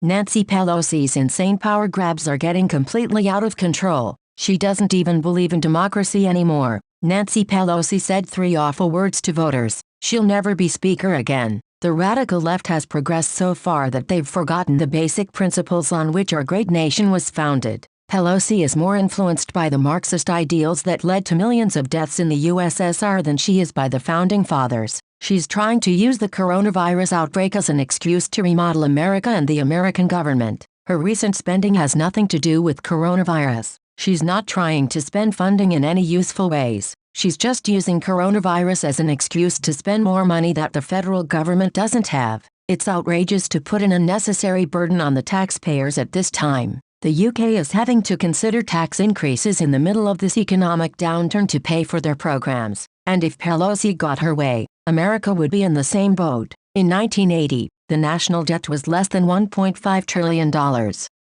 Nancy Pelosi's insane power grabs are getting completely out of control. She doesn't even believe in democracy anymore. Nancy Pelosi said 3 awful words to voters. She'll never be speaker again. The radical left has progressed so far that they've forgotten the basic principles on which our great nation was founded. Pelosi is more influenced by the Marxist ideals that led to millions of deaths in the USSR than she is by the founding fathers. She's trying to use the coronavirus outbreak as an excuse to remodel America and the American government. Her recent spending has nothing to do with coronavirus. She's not trying to spend funding in any useful ways. She's just using coronavirus as an excuse to spend more money that the federal government doesn't have. It's outrageous to put an unnecessary burden on the taxpayers at this time. The UK is having to consider tax increases in the middle of this economic downturn to pay for their programs. And if Pelosi got her way, America would be in the same boat. In 1980, the national debt was less than $1.5 trillion.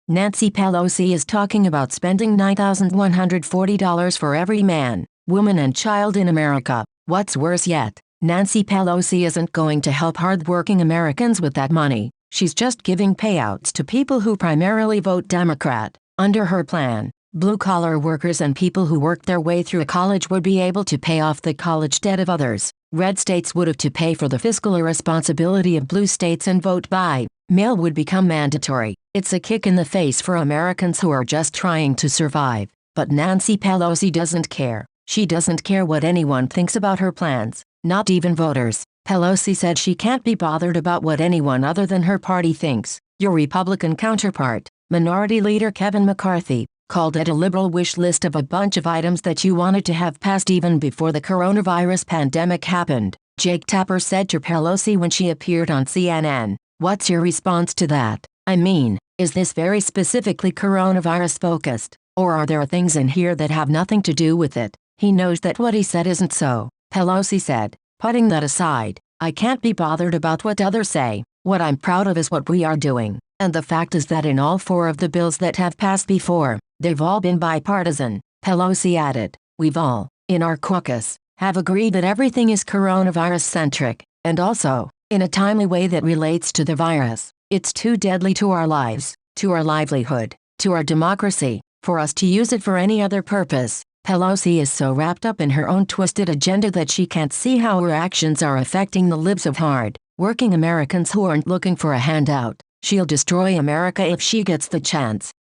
Nancy Pelosi is talking about spending $9,140 for every man, woman and child in America. What's worse yet, Nancy Pelosi isn't going to help hard-working Americans with that money. She's just giving payouts to people who primarily vote Democrat. Under her plan, blue-collar workers and people who worked their way through college would be able to pay off the college debt of others. Red states would have to pay for the fiscal irresponsibility of blue states, and vote by mail would become mandatory. It's a kick in the face for Americans who are just trying to survive. But Nancy Pelosi doesn't care. She doesn't care what anyone thinks about her plans, not even voters. Pelosi said she can't be bothered about what anyone other than her party thinks. Your Republican counterpart, Minority Leader Kevin McCarthy, called it a liberal wish list of a bunch of items that you wanted to have passed even before the coronavirus pandemic happened, Jake Tapper said to Pelosi when she appeared on CNN. What's your response to that? I mean, is this very specifically coronavirus focused, or are there things in here that have nothing to do with it? He knows that what he said isn't so, Pelosi said. Putting that aside, I can't be bothered about what others say. What I'm proud of is what we are doing. And the fact is that in all 4 of the bills that have passed before, they've all been bipartisan, Pelosi added. We've all, in our caucus, have agreed that everything is coronavirus-centric, and also, in a timely way that relates to the virus. It's too deadly to our lives, to our livelihood, to our democracy, for us to use it for any other purpose. Pelosi is so wrapped up in her own twisted agenda that she can't see how her actions are affecting the lives of hard-working Americans who aren't looking for a handout. She'll destroy America if she gets the chance.